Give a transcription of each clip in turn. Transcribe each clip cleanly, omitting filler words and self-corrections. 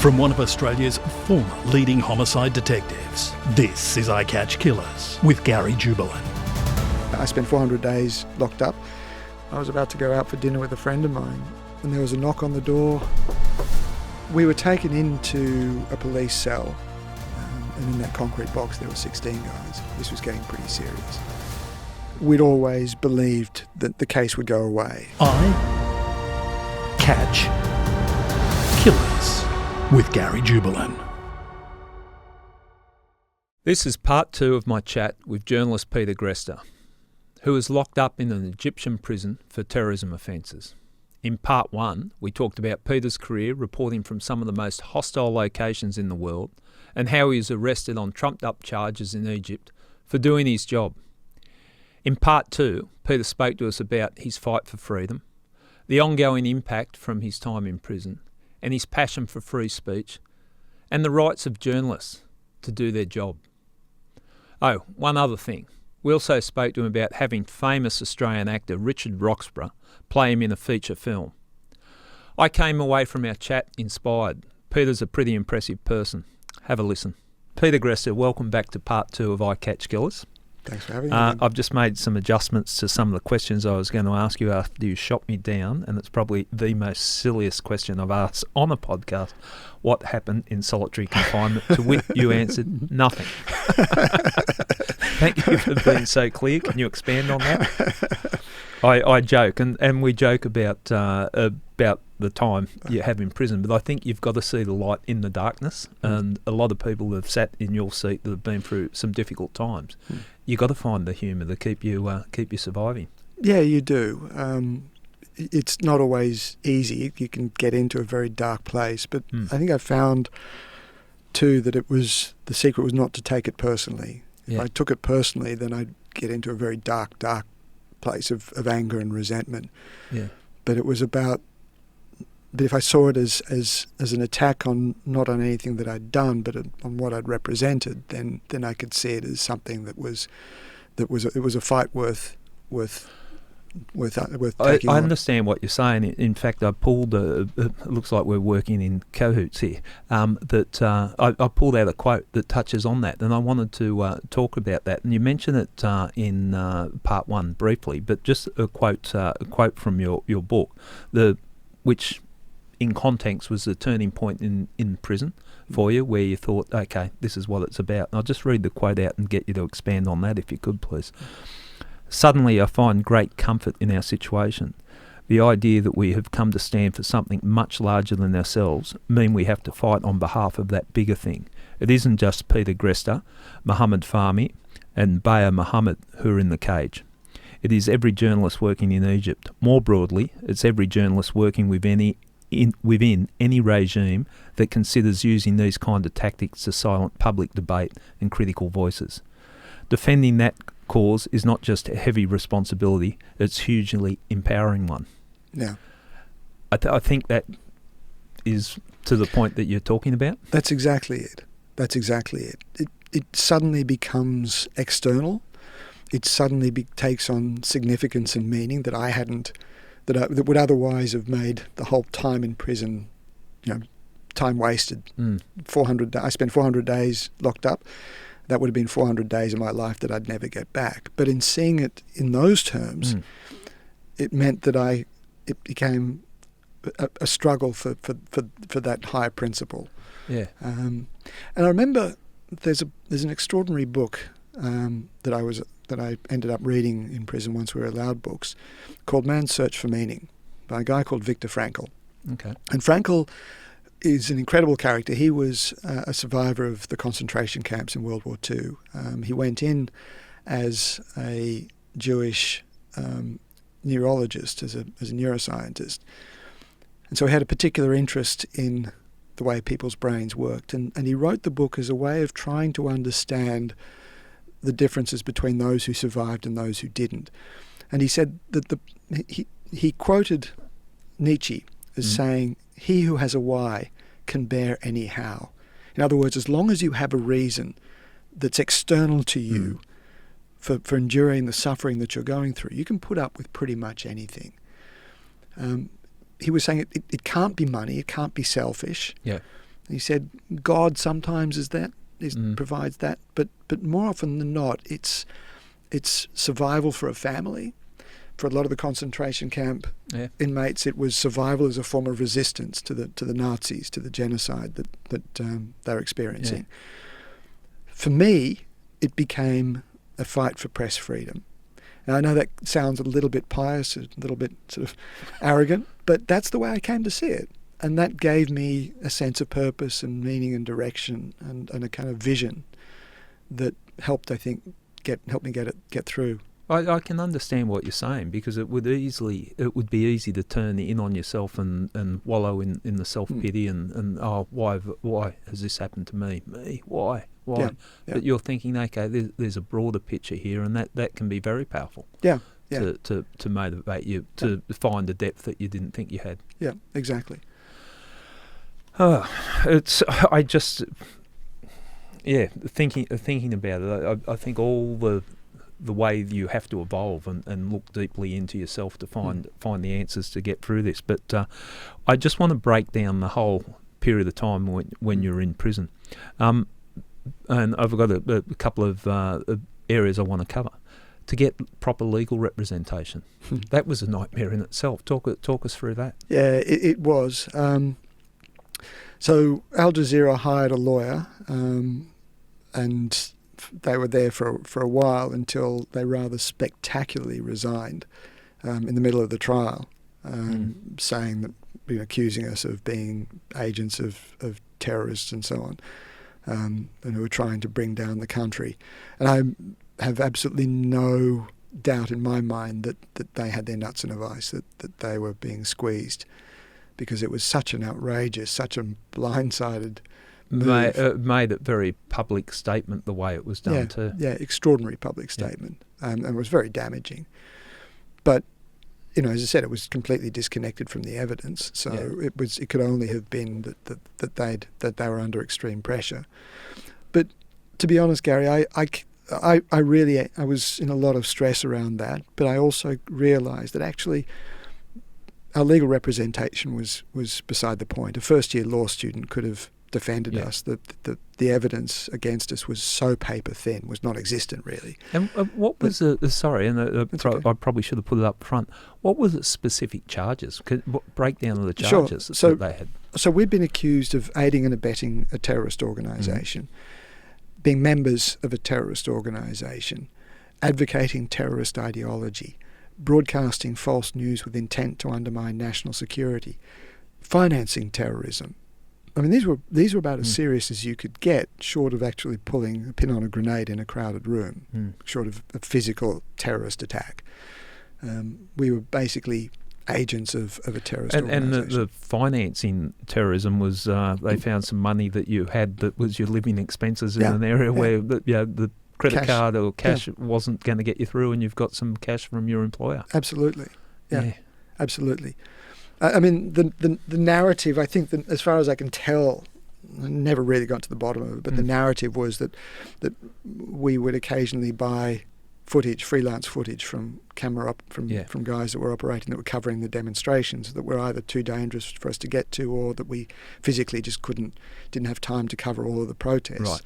From one of Australia's former leading homicide detectives, this is I Catch Killers with Gary Jubelin. I spent 400 days locked up. I was about to go out for dinner with a friend of mine and there was a knock on the door. We were taken into a police cell and in that concrete box there were 16 guys. This was getting pretty serious. We'd always believed that the case would go away. I Catch Killers with Gary Jubelin. This is part 2 of my chat with journalist Peter Greste, who is locked up in an Egyptian prison for terrorism offences. In part 1, we talked about Peter's career reporting from some of the most hostile locations in the world and how he was arrested on trumped-up charges in Egypt for doing his job. In part 2, Peter spoke to us about his fight for freedom, the ongoing impact from his time in prison, and his passion for free speech, and the rights of journalists to do their job. Oh, one other thing. We also spoke to him about having famous Australian actor Richard Roxburgh play him in a feature film. I came away from our chat inspired. Peter's a pretty impressive person. Have a listen. Peter Greste, welcome back to part 2 of I Catch Killers. Thanks for having me. I've just made some adjustments to some of the questions I was going to ask you after you shot me down, and it's probably the most silliest question I've asked on a podcast. What happened in solitary confinement? To which you answered nothing. Thank you for being so clear. Can you expand on that? I joke, and we joke about the time you have in prison, but I think you've got to see the light in the darkness, and a lot of people have sat in your seat that have been through some difficult times. You've got to find the humour to keep you surviving. Yeah, you do. It's not always easy. You can get into a very dark place, but I think I found too that the secret was not to take it personally. If I took it personally, then I'd get into a very dark place of anger and resentment. Yeah. But it was about. But if I saw it as an attack on not on anything that I'd done, but on what I'd represented, then I could see it as something that was a fight worth taking. I understand what you're saying. In fact, I pulled it looks like we're working in cahoots here. I pulled out a quote that touches on that, and I wanted to talk about that. And you mentioned it in part 1 briefly, but just a quote from your book, which in context was the turning point in prison for you, where you thought, okay, this is what it's about. And I'll just read the quote out and get you to expand on that if you could, please. Suddenly I find great comfort in our situation. The idea that we have come to stand for something much larger than ourselves mean we have to fight on behalf of that bigger thing. It isn't just Peter Greste, Mohammed Fahmy and Bayer Mohammed who are in the cage. It is every journalist working in Egypt. More broadly, it's every journalist working within any regime that considers using these kind of tactics to silence public debate and critical voices. Defending that cause is not just a heavy responsibility, it's a hugely empowering one. Yeah. I think that is to the point that you're talking about. That's exactly it. It suddenly becomes external. It suddenly takes on significance and meaning that I hadn't, that would otherwise have made the whole time in prison, time wasted. 400. I spent 400 days locked up. That would have been 400 days of my life that I'd never get back. But in seeing it in those terms, it meant that it became a struggle for that higher principle. Yeah. And I remember there's an extraordinary book that I ended up reading in prison once we were allowed books, called Man's Search for Meaning, by a guy called Viktor Frankl. Okay. And Frankl is an incredible character. He was a survivor of the concentration camps in World War II. He went in as a Jewish neurologist, as a neuroscientist. And so he had a particular interest in the way people's brains worked. And he wrote the book as a way of trying to understand the differences between those who survived and those who didn't. And he said that he quoted Nietzsche as saying, "He who has a why can bear any how." In other words, as long as you have a reason that's external to you for enduring the suffering that you're going through, you can put up with pretty much anything. He was saying it can't be money, it can't be selfish. Yeah. He said God sometimes provides that, but more often than not, it's survival for a family. For a lot of the concentration camp inmates, it was survival as a form of resistance to the Nazis, to the genocide that they were experiencing. For me, it became a fight for press freedom. Now, I know that sounds a little bit pious, a little bit sort of arrogant, but that's the way I came to see it. And that gave me a sense of purpose and meaning and direction and a kind of vision that helped, I think, help me get through. I can understand what you're saying, because it would be easy to turn in on yourself and wallow in the self-pity and why has this happened to me? Why? Yeah. But you're thinking, okay, there's a broader picture here, and that can be very powerful. Yeah. To motivate you to find a depth that you didn't think you had. Yeah, exactly. Thinking about it, I think all the way you have to evolve and look deeply into yourself to find the answers to get through this. But I just want to break down the whole period of time when you're in prison. And I've got a couple of areas I want to cover. To get proper legal representation, that was a nightmare in itself. Talk us through that. Yeah, it was. So Al Jazeera hired a lawyer, and they were there for a while until they rather spectacularly resigned in the middle of the trial, saying that, accusing us of being agents of terrorists and so on, and who were trying to bring down the country. And I have absolutely no doubt in my mind that they had their nuts in a vice, that they were being squeezed, because it was such an outrageous, such a blindsided move. Made it very public statement the way it was done too. Yeah, extraordinary public statement, and it was very damaging. But as I said, it was completely disconnected from the evidence. So it could only have been that they were under extreme pressure. But to be honest, Gary, I was in a lot of stress around that. But I also realised that actually our legal representation was beside the point. A first-year law student could have defended us. The evidence against us was so paper thin, was non-existent really. And what was I probably should have put it up front. What were the specific charges? Breakdown of the charges that they had. So we'd been accused of aiding and abetting a terrorist organisation, being members of a terrorist organisation, advocating terrorist ideology, broadcasting false news with intent to undermine national security, financing terrorism. I mean, these were about as serious as you could get, short of actually pulling a pin on a grenade in a crowded room, short of a physical terrorist attack. We were basically agents of a terrorist organisation. And the financing terrorism was, they found some money that you had that was your living expenses in an area where the credit card or cash wasn't going to get you through, and you've got some cash from your employer. Absolutely. Yeah. Absolutely. I mean, the narrative, I think, that as far as I can tell, I never really got to the bottom of it, but the narrative was that we would occasionally buy freelance footage from from guys that were operating, that were covering the demonstrations, that were either too dangerous for us to get to, or that we physically just didn't have time to cover all of the protests.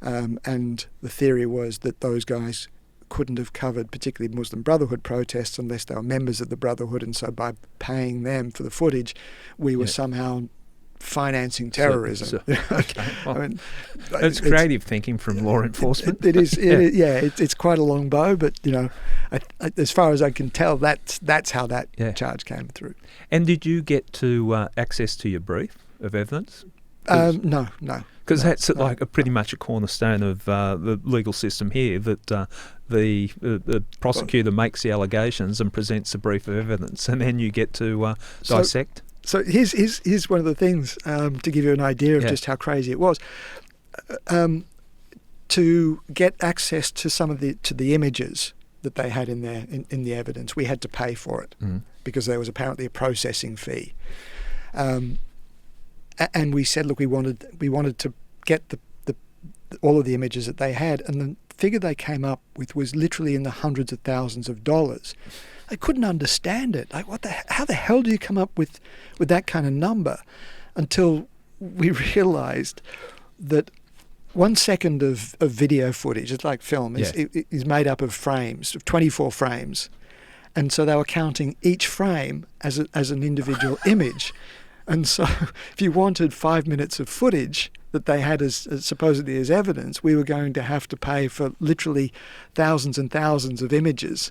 Right. And the theory was that those guys couldn't have covered particularly Muslim Brotherhood protests unless they were members of the Brotherhood, and so by paying them for the footage, we were somehow financing terrorism. Okay. Well, I mean, it's creative thinking from law enforcement. It is. It's quite a long bow, but as far as I can tell, that's how that charge came through. And did you get to access to your brief of evidence? No. Because that's like pretty much a cornerstone of the legal system here, that the prosecutor makes the allegations and presents a brief of evidence, and then you get to dissect. So here's one of the things to give you an idea of just how crazy it was. To get access to some of the images that they had in the evidence, we had to pay for it because there was apparently a processing fee. And we said, look, we wanted to get all of the images that they had, and the figure they came up with was literally in the hundreds of thousands of dollars. I couldn't understand it. Like, how the hell do you come up with that kind of number? Until we realised that 1 second of video footage, it's like film, is made up of frames, of 24 frames. And so they were counting each frame as an individual image. And so if you wanted 5 minutes of footage that they had as supposedly as evidence, we were going to have to pay for literally thousands and thousands of images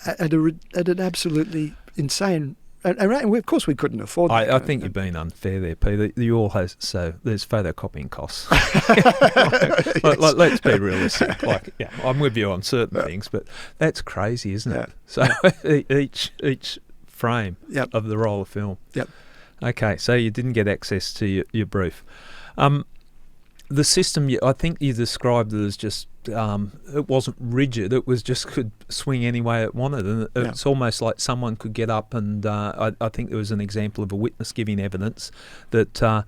at an absolutely insane. And of course, we couldn't afford that. I think you're being unfair there, Peter. You all have, so there's photocopying costs. Let's be realistic. I'm with you on certain things, but that's crazy, isn't it? So each frame of the roll of film. Yep. Okay, so you didn't get access to your brief. The system, I think you described it as just, it wasn't rigid, it was just could swing any way it wanted. And it's almost like someone could get up and, I think there was an example of a witness giving evidence that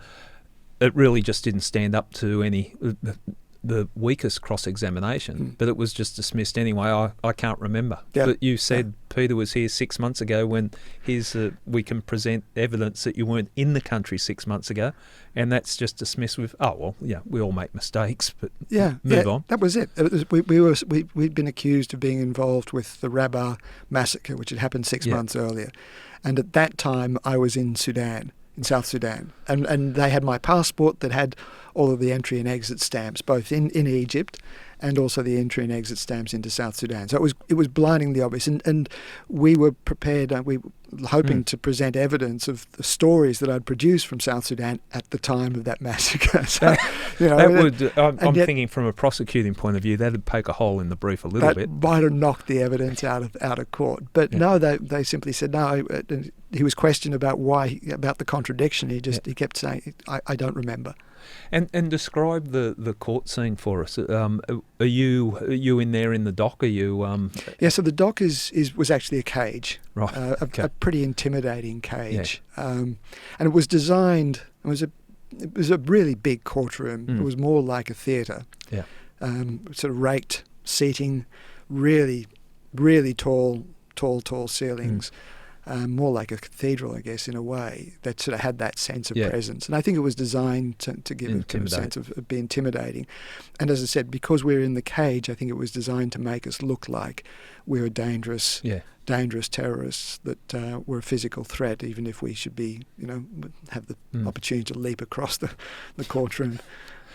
it really just didn't stand up to any the weakest cross-examination, but it was just dismissed anyway. I can't remember. But you said Peter was here 6 months ago when we can present evidence that you weren't in the country 6 months ago, and that's just dismissed with, we all make mistakes, but move on. That was it. We'd been accused of being involved with the Rabaa massacre, which had happened 6 months earlier. And at that time, I was in South Sudan. And they had my passport that had all of the entry and exit stamps, both in Egypt and also the entry and exit stamps into South Sudan. So it was blindingly obvious. And we were prepared, we were hoping to present evidence of the stories that I'd produced from South Sudan at the time of that massacre. So, I'm thinking from a prosecuting point of view, that would poke a hole in the brief a little bit. Might have knocked the evidence out of court. But no, they simply said no. He was questioned about about the contradiction. He kept saying, I don't remember. And describe the court scene for us. Are you in there in the dock? Are you? So the dock was actually a cage, right? A pretty intimidating cage, and it was designed. It was a really big courtroom. It was more like a theatre. Yeah, sort of raked seating, really, really tall ceilings. More like a cathedral, I guess, in a way, that sort of had that sense of presence. And I think it was designed to give a sense of being intimidating. And as I said, because we're in the cage, I think it was designed to make us look like we were dangerous terrorists that were a physical threat, even if we should be, have the opportunity to leap across the courtroom.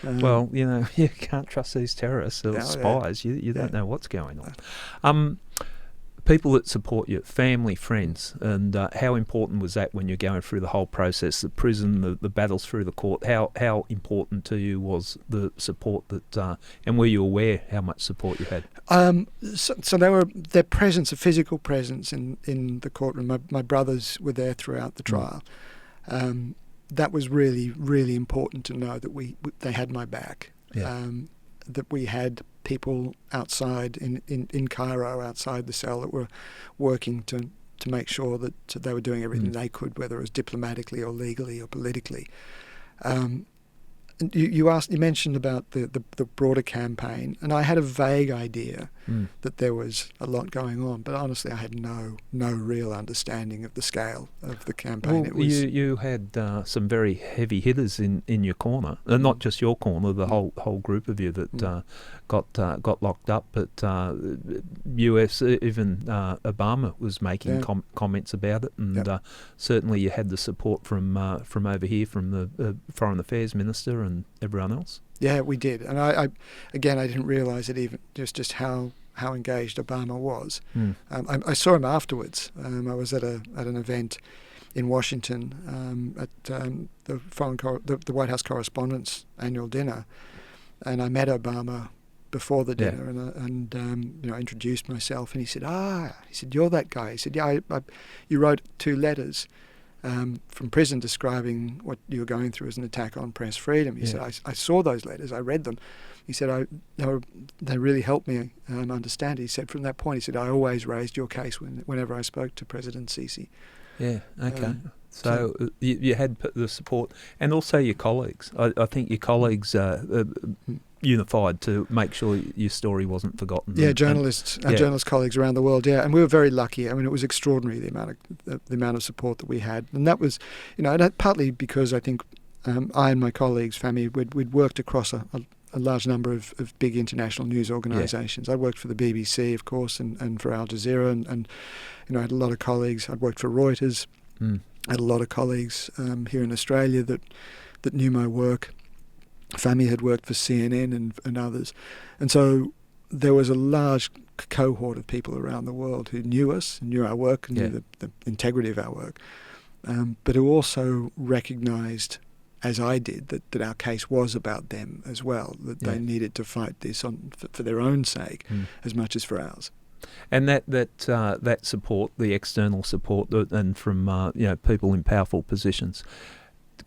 Well, you can't trust these terrorists or spies. You don't know what's going on. People that support you, family, friends, and how important was that when you're going through the whole process, the prison, the battles through the court? How important to you was the support that, and were you aware how much support you had? So their presence, a physical presence in the courtroom. My brothers were there throughout the trial. That was really, really important to know that they had my back. That we had people outside in Cairo, outside the cell, that were working to make sure that they were doing everything they could, whether it was diplomatically or legally or politically. You mentioned about the broader campaign, and I had a vague idea that there was a lot going on, but honestly I had no real understanding of the scale of the campaign. Well, you had some very heavy hitters in your corner, not just your corner, the whole group of you that got locked up, but US, even Obama was making comments about it, and certainly you had the support from over here, from the Foreign Affairs Minister and everyone else. Yeah, we did, and I didn't realise it even just how engaged Obama was. I saw him afterwards. I was at an event in Washington at the White House Correspondents' annual dinner, and I met Obama before the dinner, and I introduced myself, and he said, you're that guy. He said, you wrote 2 letters from prison describing what you were going through as an attack on press freedom. He said, I saw those letters, I read them. He said, they really helped me understand it. He said, from that point, he said, I always raised your case whenever I spoke to President Sisi. Yeah, okay. So you had the support, and also your colleagues. I think your colleagues unified to make sure your story wasn't forgotten. Yeah, journalist colleagues around the world. Yeah, and we were very lucky. I mean, it was extraordinary the amount of support that we had, and that was, partly because I think I and my colleagues, Fami, we'd worked across a large number of big international news organisations. I worked for the BBC, of course, and for Al Jazeera, and I had a lot of colleagues. I'd worked for Reuters. I had a lot of colleagues here in Australia that knew my work. Fami had worked for CNN and others. And so there was a large cohort of people around the world who knew us, knew our work, and knew the integrity of our work, but who also recognised, as I did, that our case was about them as well, that they needed to fight this for their own sake as much as for ours. And that support, the external support, and from people in powerful positions,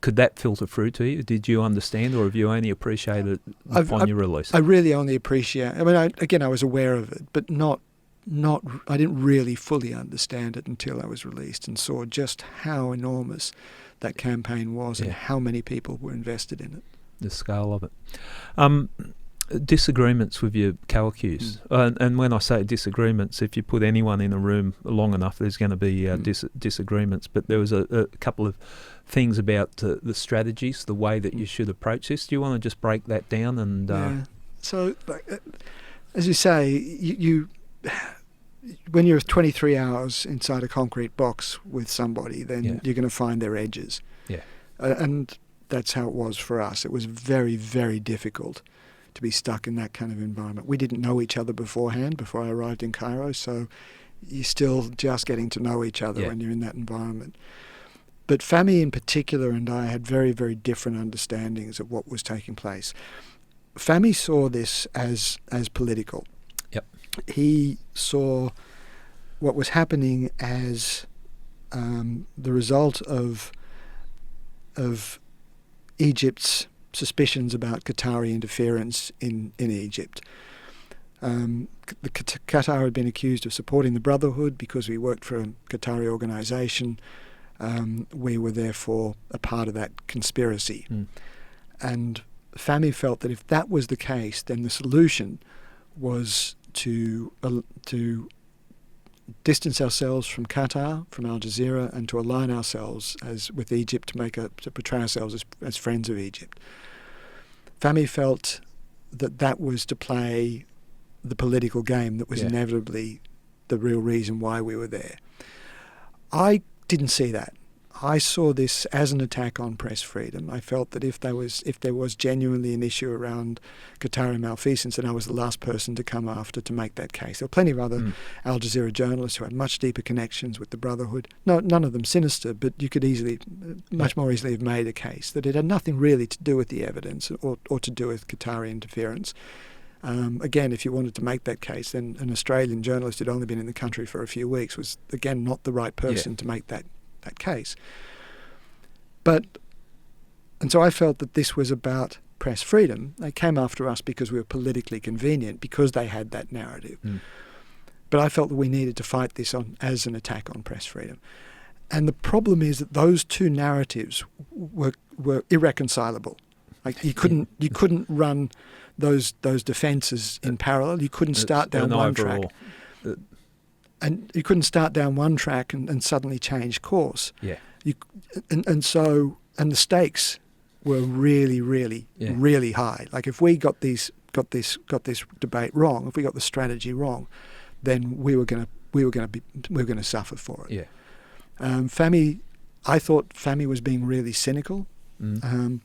could that filter through to you? Did you understand, or have you only appreciated it upon your release? I really only appreciate. I mean, I was aware of it, but not. I didn't really fully understand it until I was released and saw just how enormous that campaign was and how many people were invested in it. The scale of it. Disagreements with your co-accused. And when I say disagreements, if you put anyone in a room long enough, there's going to be disagreements. But there was a couple of things about the strategies, the way that you should approach this. Do you want to just break that down? And So, as you say, you when you're 23 hours inside a concrete box with somebody, then you're going to find their edges. Yeah. And that's how it was for us. It was very, very difficult to be stuck in that kind of environment. We didn't know each other beforehand, before I arrived in Cairo, so you're still just getting to know each other when you're in that environment. But Fami in particular and I had very, very different understandings of what was taking place. Fami saw this as political. Yep. He saw what was happening as the result of Egypt's suspicions about Qatari interference in Egypt. Qatar had been accused of supporting the Brotherhood because we worked for a Qatari organisation. We were therefore a part of that conspiracy. And Fami felt that if that was the case, then the solution was to distance ourselves from Qatar, from Al Jazeera, and to align ourselves with Egypt, to portray ourselves as friends of Egypt. Fami felt that was to play the political game that was inevitably the real reason why we were there. I didn't see that. I saw this as an attack on press freedom. I felt that if there was genuinely an issue around Qatari malfeasance, then I was the last person to come after to make that case. There were plenty of other Al Jazeera journalists who had much deeper connections with the Brotherhood. No, none of them sinister, but you could much more easily have made a case that it had nothing really to do with the evidence or to do with Qatari interference. Again, if you wanted to make that case, then an Australian journalist who'd only been in the country for a few weeks was, again, not the right person to make that case. And so I felt that this was about press freedom. They came after us because we were politically convenient, because they had that narrative. But I felt that we needed to fight this as an attack on press freedom. And the problem is that those two narratives were irreconcilable. Like you couldn't run those defences in parallel. You couldn't start down one track. And you couldn't start down one track and suddenly change course. Yeah. And the stakes were really, really, really high. Like if we got this debate wrong, if we got the strategy wrong, then we were going to suffer for it. Yeah. I thought Fami was being really cynical in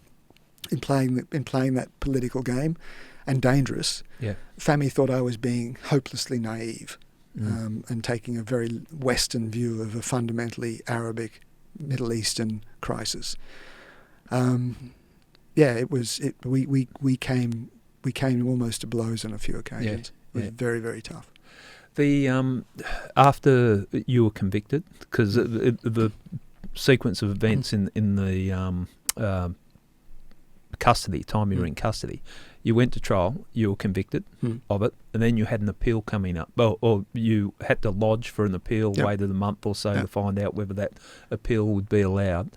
playing that political game, and dangerous. Yeah. Fami thought I was being hopelessly naive. And taking a very Western view of a fundamentally Arabic, Middle Eastern crisis. We came almost to blows on a few occasions. It was very, very tough. After you were convicted, because the sequence of events in the custody, time you were in custody, you went to trial, you were convicted of it, and then you had an appeal coming up. Or you had to lodge for an appeal, waited a month or so to find out whether that appeal would be allowed.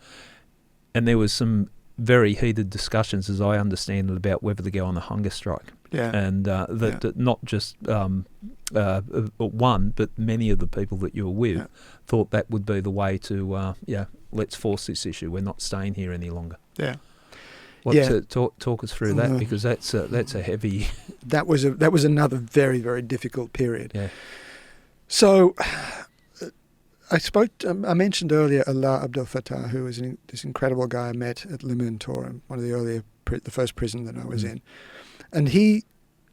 And there was some very heated discussions, as I understand it, about whether to go on a hunger strike. Yeah. And that not just one, but many of the people that you were with thought that would be the way to, let's force this issue. We're not staying here any longer. Yeah. Talk us through that, because that's a heavy. That was another very, very difficult period. Yeah. So I mentioned earlier Allah Abdel Fattah, who was this incredible guy I met at Limantor, one of the first prison that I was in, and he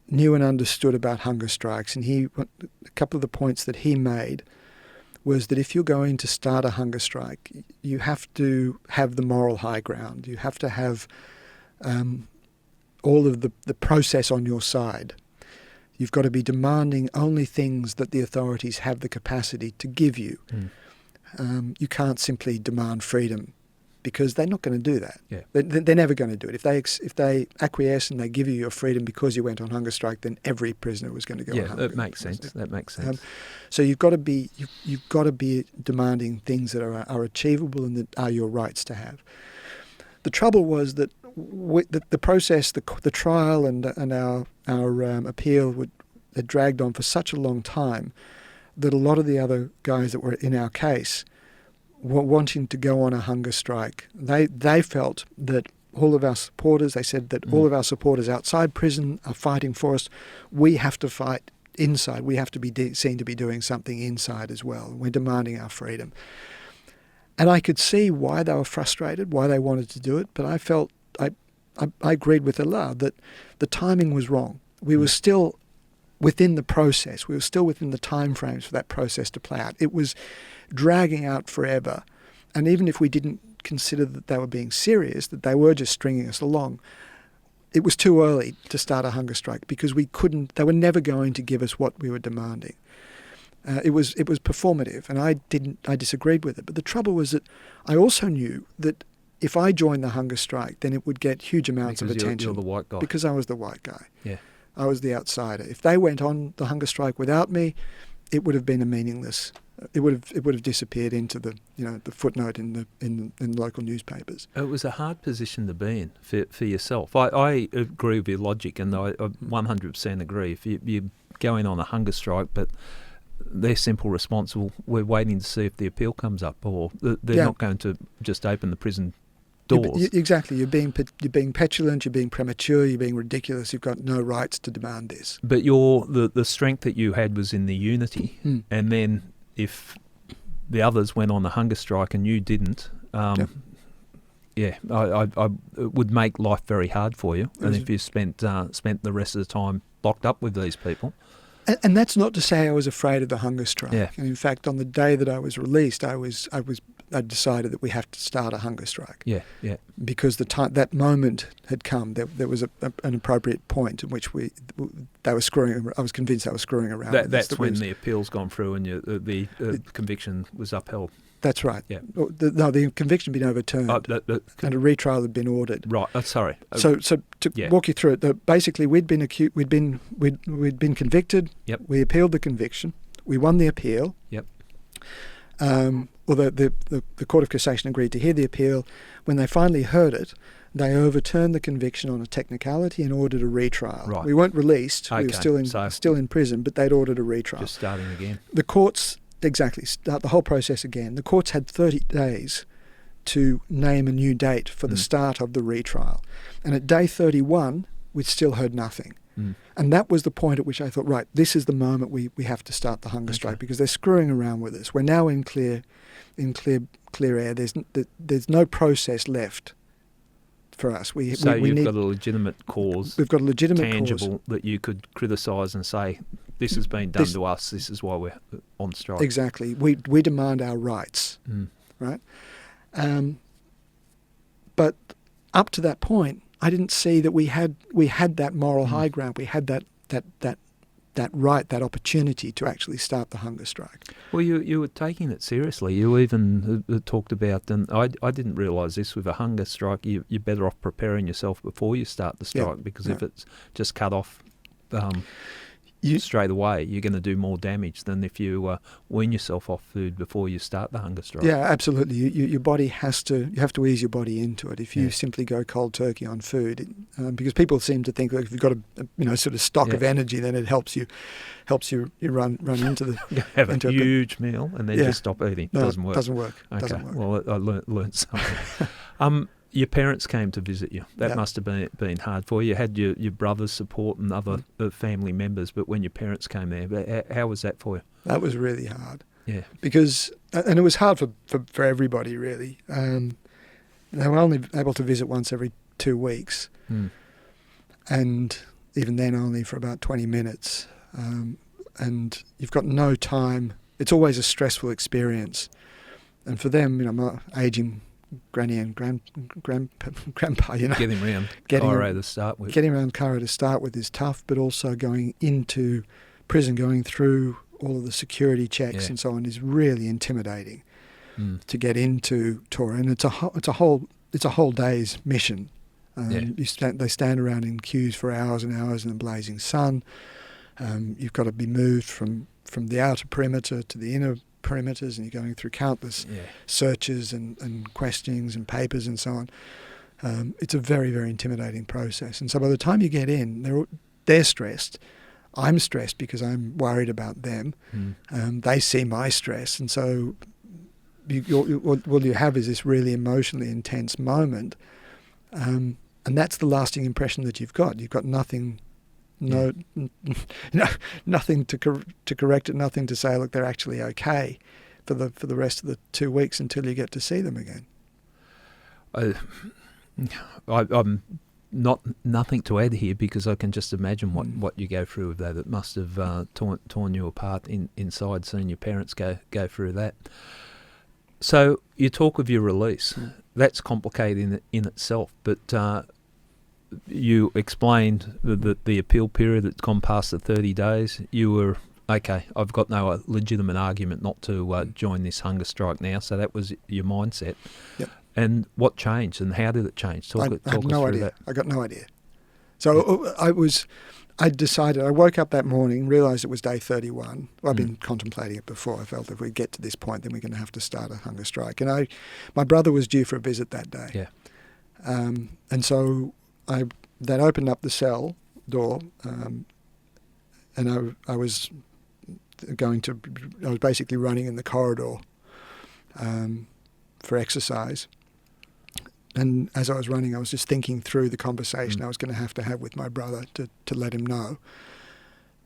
knew and understood about hunger strikes, and a couple of the points that he made was that if you're going to start a hunger strike, you have to have the moral high ground. You have to have all of the process on your side. You've got to be demanding only things that the authorities have the capacity to give you. You can't simply demand freedom, because they're not going to do that. Yeah. They're never going to do it. If they acquiesce and they give you your freedom because you went on hunger strike, then every prisoner was going to go on hunger. Yeah, that makes sense. That makes sense. So you've got to be demanding things that are achievable and that are your rights to have. The trouble was that the process, the trial and our appeal had dragged on for such a long time that a lot of the other guys that were in our case were wanting to go on a hunger strike. They felt that all of our supporters, they said that all of our supporters outside prison are fighting for us. We have to fight inside. We have to be seen to be doing something inside as well. We're demanding our freedom. And I could see why they were frustrated, why they wanted to do it, but I felt, I agreed with Allah that the timing was wrong. We were still within the process. We were still within the time frames for that process to play out. It was dragging out forever. And even if we didn't consider that they were being serious, that they were just stringing us along, it was too early to start a hunger strike, because they were never going to give us what we were demanding. It was performative, and I disagreed with it. But the trouble was that I also knew that if I joined the hunger strike, then it would get huge amounts of attention. You're the white guy. Because I was the white guy. Yeah. I was the outsider. If they went on the hunger strike without me, it would have been meaningless. It would have disappeared into the footnote in the local newspapers. It was a hard position to be in for yourself. I agree with your logic, and I 100% agree. If you're going on a hunger strike, but their simple response, well, we're waiting to see if the appeal comes up, or they're not going to just open the prison doors. Exactly. You're being petulant, you're being premature, you're being ridiculous. You've got no rights to demand this. But the strength that you had was in the unity, and then if the others went on the hunger strike and you didn't, it would make life very hard for you. And if you spent the rest of the time locked up with these people. And that's not to say I was afraid of the hunger strike. Yeah. And in fact, on the day that I was released, I decided that we have to start a hunger strike. Yeah, yeah. Because that moment had come. There was an appropriate point in which they were screwing. I was convinced they were screwing around. That's when the appeal's gone through and the conviction was upheld. That's right. Yeah. The conviction had been overturned, and a retrial had been ordered. Right. Sorry. So to walk you through it, basically we'd been convicted. Yep. We appealed the conviction. We won the appeal. Yep. The Court of Cassation agreed to hear the appeal. When they finally heard it, they overturned the conviction on a technicality and ordered a retrial. Right. We weren't released. Okay. We were still in prison, but they'd ordered a retrial. Just starting again. The courts, exactly, start the whole process again. The courts had 30 days to name a new date for the start of the retrial. And at day 31, we'd still heard nothing. And that was the point at which I thought, right, this is the moment we have to start the hunger strike, because they're screwing around with us. We're now in clear air. There's no process left for us. You've got a legitimate cause. We've got a legitimate tangible cause that you could criticise and say, this has been done to us. This is why we're on strike. Exactly. We demand our rights, right? But up to that point, I didn't see that we had that moral high ground. We had that right, that opportunity to actually start the hunger strike. Well, you were taking it seriously. You even talked about, and I didn't realise this, with a hunger strike, you're better off preparing yourself before you start the strike, because if it's just cut off straight away, you're going to do more damage than if you wean yourself off food before you start the hunger strike. Yeah, absolutely. You body you have to ease your body into it. If you simply go cold turkey on food, because people seem to think that if you've got a sort of stock of energy, then it helps you run into the have a huge meal and then just stop eating. No, doesn't work. Doesn't work. Okay. Doesn't work. Well, I learned something. Your parents came to visit you. That Yep. must have been hard for you. You had your brother's support and other family members, but when your parents came there, how was that for you? That was really hard. Yeah. Because, and it was hard for everybody really. They were only able to visit once every 2 weeks, and even then only for about 20 minutes. And you've got no time. It's always a stressful experience. And for them, my aging granny and grandpa, Getting around Cairo to start with. Getting around Cairo to start with is tough, but also going into prison, going through all of the security checks and so on is really intimidating to get into Tora. And it's a whole day's mission. They stand around in queues for hours and hours in the blazing sun. You've got to be moved from the outer perimeter to the inner perimeters, and you're going through countless searches and questionings and papers and so on. It's a very, very intimidating process. And so by the time you get in, they're stressed. I'm stressed because I'm worried about them. They see my stress, and so what you have is this really emotionally intense moment, and that's the lasting impression that you've got. You've got nothing. Nothing to correct it, nothing to say, look, they're actually okay for the rest of the 2 weeks until you get to see them again. I'm nothing to add here because I can just imagine what you go through with that. It must have torn you apart inside, seeing your parents go through that. So you talk of your release. That's complicated in itself, but you explained that the appeal period that's gone past the 30 days, you were, okay, I've got no legitimate argument not to join this hunger strike now, so that was your mindset. Yep. And what changed and how did it change? Talk us through that. I got no idea. So I decided, I woke up that morning, realised it was day 31. Well, I've been contemplating it before. I felt if we get to this point, then we're going to have to start a hunger strike. And my brother was due for a visit that day. Yeah. And so that opened up the cell door, and I was basically running in the corridor for exercise. And as I was running, I was just thinking through the conversation I was going to have with my brother to let him know.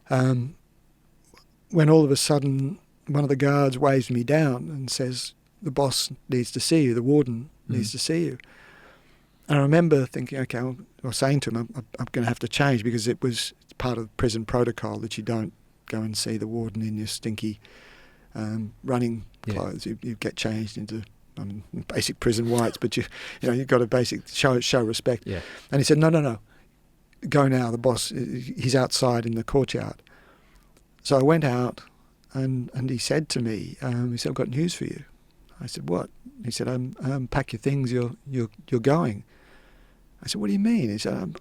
When all of a sudden, one of the guards waves me down and says, "The boss needs to see you, the warden needs to see you." And I remember thinking, okay, or saying to him, I'm going to have to change because it's part of prison protocol that you don't go and see the warden in your stinky running clothes. You get changed into basic prison whites, but you've got to basic show respect. Yeah. And he said, no, go now. The boss, he's outside in the courtyard. So I went out, and he said to me, I've got news for you. I said, what? He said, pack your things. You're going. I said, what do you mean? He said, I'm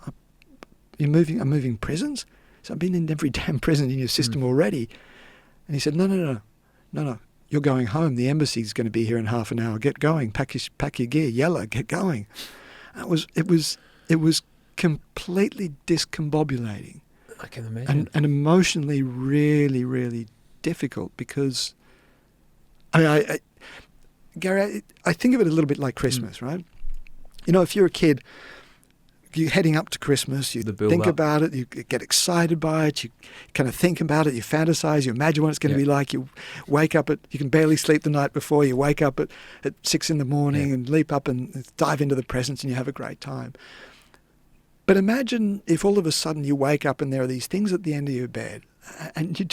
moving prisons? So I've been in every damn prison in your system already. And he said, no. You're going home. The embassy's going to be here in half an hour. Get going. Pack your gear. Yellow. Get going. It was completely discombobulating. I can imagine. And emotionally really, really difficult because, Gary, I think of it a little bit like Christmas, right? If you're a kid, you're heading up to Christmas, you think about it, you get excited by it, you kind of think about it, you fantasize, you imagine what it's going to be like, you wake up you can barely sleep the night before, you wake up at 6 in the morning and leap up and dive into the presents and you have a great time. But imagine if all of a sudden you wake up and there are these things at the end of your bed and you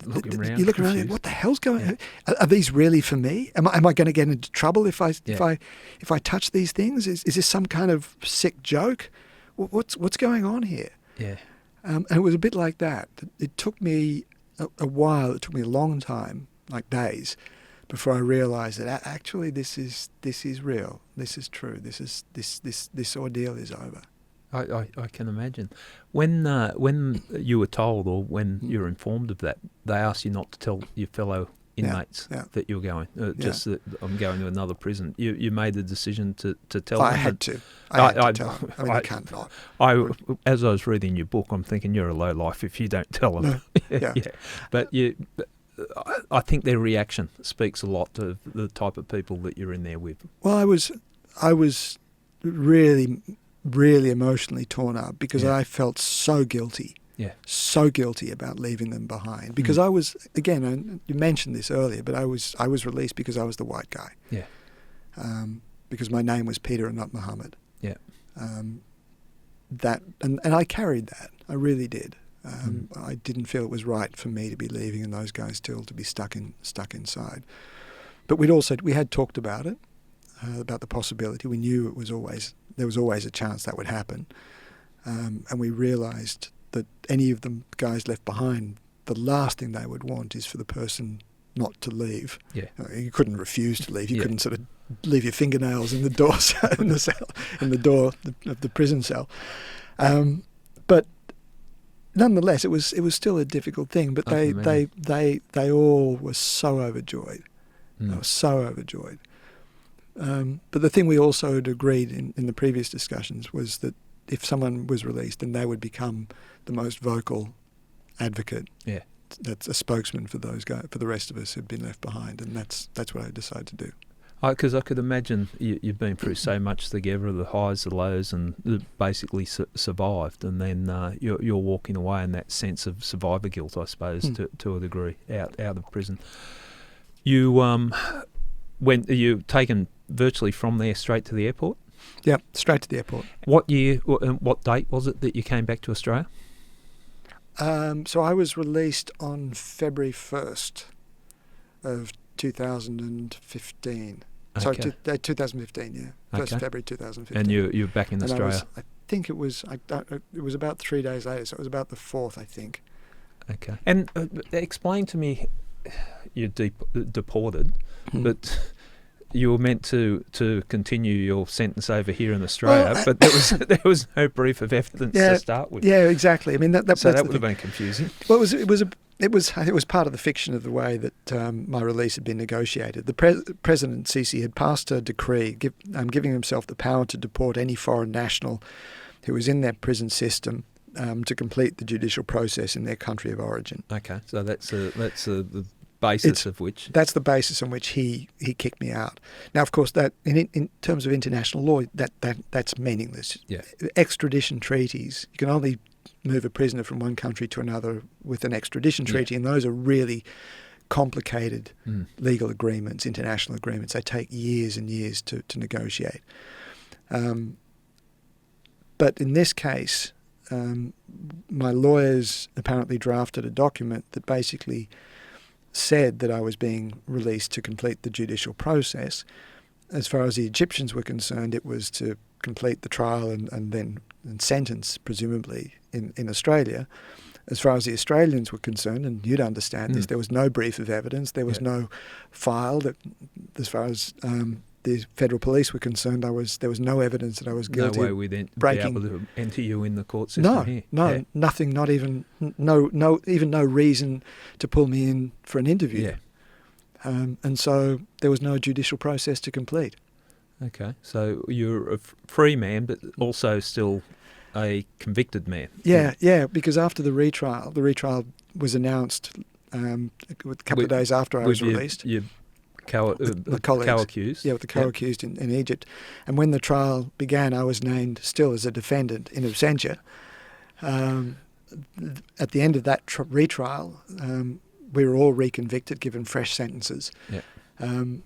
look around and what the hell's going on? Are these really for me? Am I going to get into trouble if I touch these things? Is this some kind of sick joke? What's going on here? Yeah. And it was a bit like that. It took me a while. It took me a long time, like days, before I realised that actually this is real. This is true. This ordeal is over. I can imagine. When you were told or when you were informed of that, they asked you not to tell your fellow inmates that you were going, just that I'm going to another prison. You made the decision to tell them. I had to tell them. I mean, you can't not. As I was reading your book, I'm thinking you're a lowlife if you don't tell them. No. But I think their reaction speaks a lot to the type of people that you're in there with. Well, I was really, really emotionally torn up because Yeah. I felt so guilty. Yeah. So guilty about leaving them behind because I was, again, and you mentioned this earlier, but I was released because I was the white guy. Yeah. Because my name was Peter and not Muhammad. Yeah. That and I carried that. I really did. I didn't feel it was right for me to be leaving and those guys still to be stuck inside. But we had talked about it, about the possibility. We knew there was always a chance that would happen, and we realised that any of the guys left behind, the last thing they would want is for the person not to leave. Yeah. You couldn't refuse to leave. You couldn't sort of leave your fingernails in the door in the door of the prison cell. But nonetheless, it was still a difficult thing. But they all were so overjoyed. They were so overjoyed. But the thing we also had agreed in the previous discussions was that if someone was released, then they would become the most vocal advocate. Yeah. That's a spokesman for those guys, for the rest of us who'd been left behind, and that's what I decided to do. Because I could imagine you've been through so much together, the highs, the lows, and basically survived, and then you're walking away in that sense of survivor guilt, I suppose, to a degree, out of prison. You you taken virtually from there straight to the airport? Yeah, straight to the airport. What year, what date was it that you came back to Australia? So I was released on February 1st of 2015. Okay. Sorry, 2015, yeah. 1st February 2015. And you're back in Australia? I think it was about 3 days later, so it was about the 4th, I think. Okay. And explain to me, you're deported, but you were meant to continue your sentence over here in Australia, but there was no brief of evidence to start with. Yeah, exactly. I mean, that would have been confusing. Well, it was part of the fiction of the way that my release had been negotiated. The President Sisi had passed a decree giving himself the power to deport any foreign national who was in their prison system to complete the judicial process in their country of origin. Okay, so that's the basis of which... That's the basis on which he kicked me out. Now, of course, that in terms of international law, that's meaningless. Yeah. Extradition treaties, you can only move a prisoner from one country to another with an extradition treaty, and those are really complicated legal agreements, international agreements. They take years and years to negotiate. But in this case, my lawyers apparently drafted a document that basically said that I was being released to complete the judicial process. As far as the Egyptians were concerned, it was to complete the trial and then sentence, presumably, in Australia. As far as the Australians were concerned, and you'd understand this, there was no brief of evidence, there was no file. That, as far as the federal police were concerned, there was no evidence that I was guilty. No way we'd be able to enter you in the court system here. Nothing. Not even no reason to pull me in for an interview. Yeah. And so there was no judicial process to complete. Okay, so you're a free man, but also still a convicted man. Yeah, because after the retrial was announced a couple of days after I was released. The co-accused. Yeah, with the co-accused in Egypt. And when the trial began, I was named still as a defendant in absentia. At the end of that retrial, we were all reconvicted, given fresh sentences. Yeah. I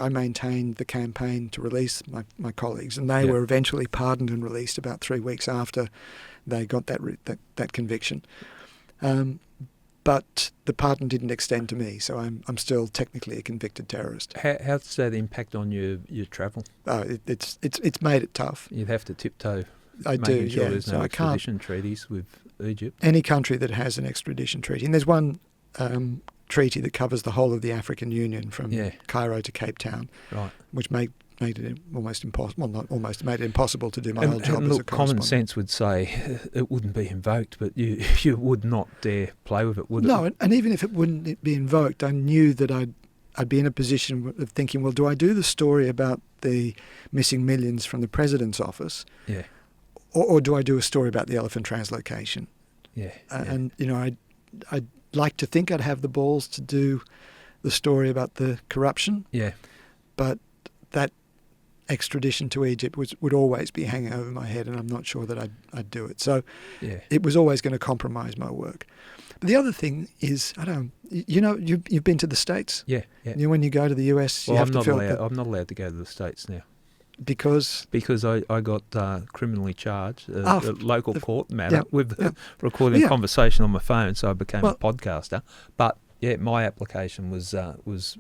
maintained the campaign to release my colleagues, and they were eventually pardoned and released about 3 weeks after they got that conviction. But the pardon didn't extend to me, so I'm still technically a convicted terrorist. How does that impact on your travel? It's made it tough. You'd have to tiptoe. I do, sure there's no so extradition treaties with Egypt. Any country that has an extradition treaty, and there's one treaty that covers the whole of the African Union from Cairo to Cape Town, right, which made it almost impossible. Well, not almost, made it impossible to do my old job as a correspondent. Common sense would say it wouldn't be invoked, but you would not dare play with it, would it? No, and even if it wouldn't be invoked, I knew that I'd be in a position of thinking, well, do I do the story about the missing millions from the president's office, or do I do a story about the elephant translocation? And I'd like to think I'd have the balls to do the story about the corruption. Yeah. But that extradition to Egypt would always be hanging over my head, and I'm not sure that I'd do it. So Yeah. it was always going to compromise my work. But the other thing is, you've been to the States. Yeah. When you go to the US, Well, you have to fill I'm not allowed to go to the States now. because I got criminally charged, a local court matter, with recording a conversation on my phone, so I became a podcaster. But yeah, my application was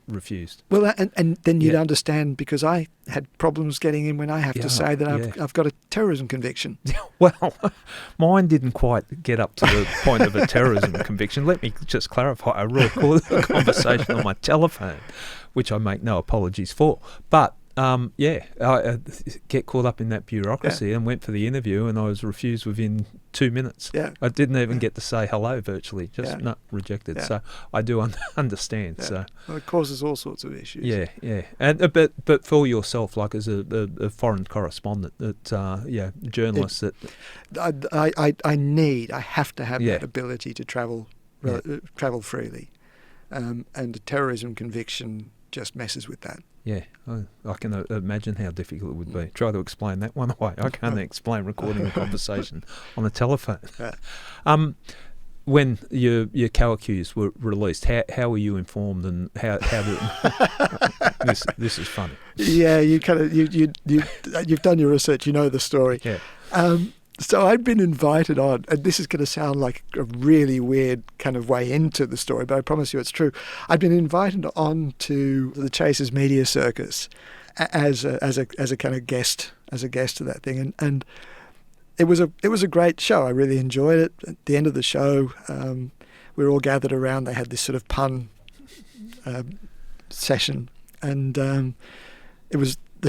refused. Well, and then you'd understand, because I had problems getting in when I have to say that I've got a terrorism conviction. Well, mine didn't quite get up to the point of a terrorism conviction. Let me just clarify. I recorded a conversation on my telephone, which I make no apologies for. But I get caught up in that bureaucracy and went for the interview, and I was refused within 2 minutes. Yeah. I didn't even get to say hello virtually, just not rejected. Yeah. So I do understand. Yeah. So well, it causes all sorts of issues. yeah. And but for yourself, like as a foreign correspondent, journalists I have to have that ability to travel freely, and a terrorism conviction just messes with that. Yeah, I can imagine how difficult it would be. Try to explain that one away. I can't explain recording a conversation on a telephone. Yeah. When your co-accused were released, how were you informed, and how did this is funny? Yeah, you've done your research. You know the story. Yeah. So I'd been invited on, and this is going to sound like a really weird kind of way into the story, but I promise you it's true. I'd been invited on to the Chase's media circus as a kind of guest, to that thing, and it was a great show. I really enjoyed it. At the end of the show, we were all gathered around. They had this sort of pun session, and the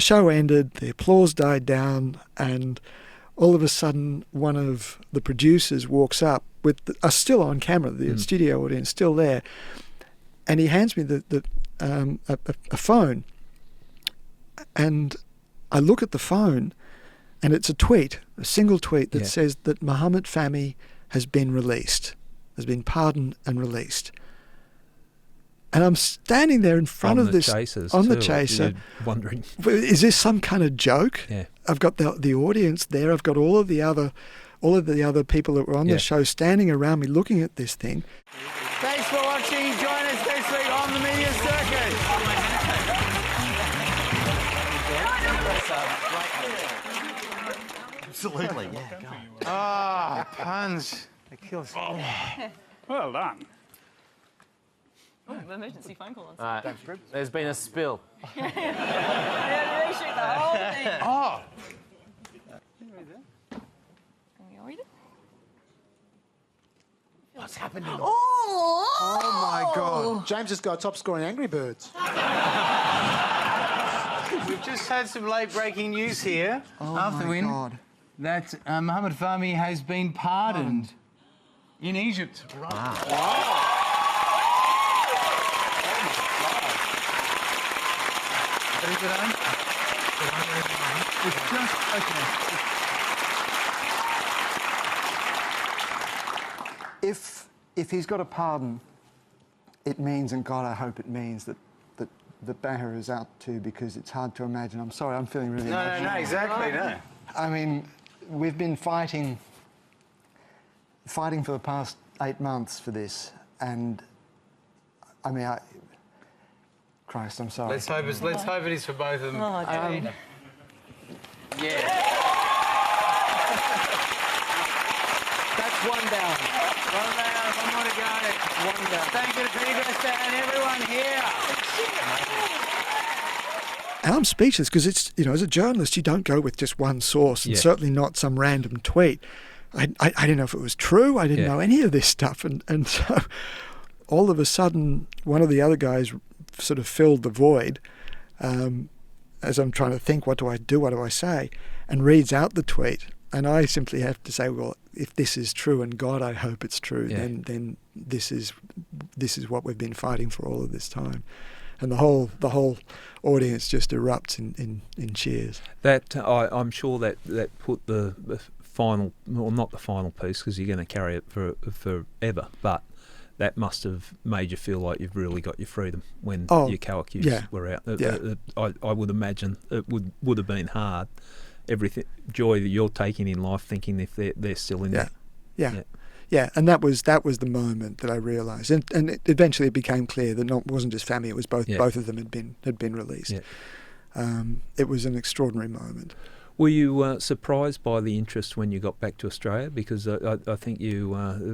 show ended. The applause died down, and all of a sudden, one of the producers walks up with us still on camera, the studio audience still there, and he hands me a phone, and I look at the phone, and it's a single tweet that says that Mohammed Fahmy has been pardoned and released. And I'm standing there in front of this on the Chaser, wondering, is this some kind of joke? Yeah. I've got the audience there. I've got all of the other people that were on the show standing around me, looking at this thing. Thanks for watching. Join us next week on the Media Circus. Absolutely, yeah. Go. Ah, puns. They kill us. Well done. Oh, emergency phone call on stage. There's been a spill. Yeah, they reshoot the whole thing. Oh. Can we all read it? What's happening? Oh my God. James has got top score in Angry Birds. We've just had some late breaking news here. After the win, God. that Mohammed Fahmy has been pardoned in Egypt. What is it, Owen? It's just okay. If he's got a pardon, it means, and God, I hope it means that Bahar is out too, because it's hard to imagine. I'm sorry, I'm feeling really emotional. No, exactly, no. I mean, we've been fighting for the past 8 months for this, and I mean, Christ, I'm sorry. Let's hope it is for both of them. Oh, dude. Yeah. That's one down. One more to go. One down. Thank you to Peter Greste and everyone here. And I'm speechless, because it's, as a journalist, you don't go with just one source, and certainly not some random tweet. I didn't know if it was true. I didn't know any of this stuff, and so all of a sudden, one of the other guys sort of filled the void, as I'm trying to think, what do I do, what do I say, and reads out the tweet, and I simply have to say, well, if this is true, and God, I hope it's true, then this is what we've been fighting for all of this time. And the whole audience just erupts in cheers. That I'm sure that put the final, well, not the final piece, because you're going to carry it for forever, but that must have made you feel like you've really got your freedom when your co-accused were out. I would imagine it would have been hard. Everything joy that you're taking in life, thinking if they're still in there. Yeah, and that was the moment that I realised, and it eventually it became clear that it wasn't just family; it was both of them had been released. Yeah. It was an extraordinary moment. Were you surprised by the interest when you got back to Australia? Because I think you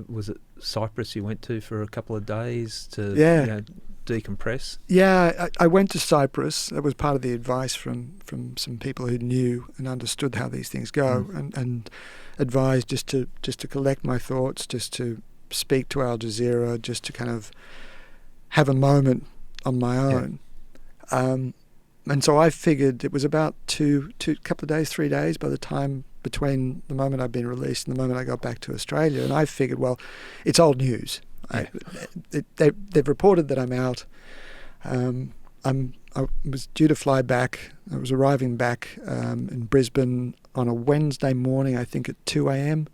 was it Cyprus you went to for a couple of days to decompress. Yeah, I went to Cyprus. That was part of the advice from some people who knew and understood how these things go, and advised just to collect my thoughts, just to speak to Al Jazeera, just to kind of have a moment on my own. And so I figured it was about couple of days, 3 days by the time between the moment I'd been released and the moment I got back to Australia. And I figured, well, it's old news. They've reported that I'm out. I was due to fly back. I was arriving back in Brisbane on a Wednesday morning, I think at 2 a.m.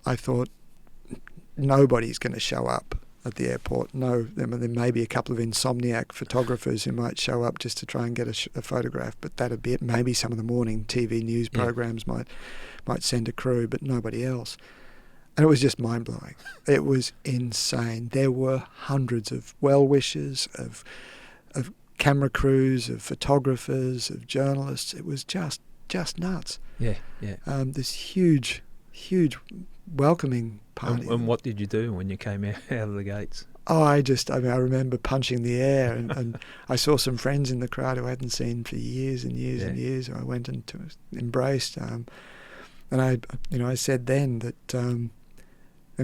I thought, nobody's going to show up at the airport. No, there may be a couple of insomniac photographers who might show up just to try and get a photograph, but that'd be it. Maybe some of the morning TV news programs might send a crew, but nobody else. And it was just mind-blowing. It was insane. There were hundreds of well-wishers, of camera crews, of photographers, of journalists. It was just nuts. This huge welcoming party. And what did you do when you came out of the gates? Oh, I remember punching the air, and I saw some friends in the crowd who I hadn't seen for years and years and years. Who I went and embraced, and I said then that, and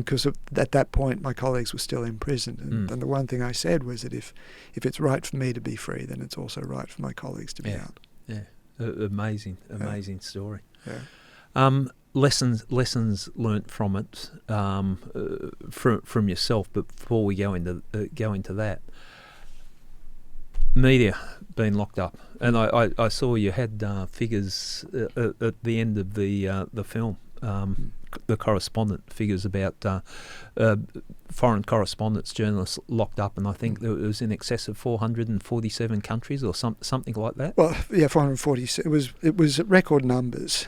because at that point my colleagues were still in prison, and the one thing I said was that if it's right for me to be free, then it's also right for my colleagues to be out. Yeah, amazing story. Yeah. Lessons learnt from it, from yourself. But before we go into that, media being locked up, and I saw you had figures at the end of the film, the correspondent figures about foreign correspondents, journalists locked up, and I think it was in excess of 447 countries or something like that. Well, 447. It was at record numbers.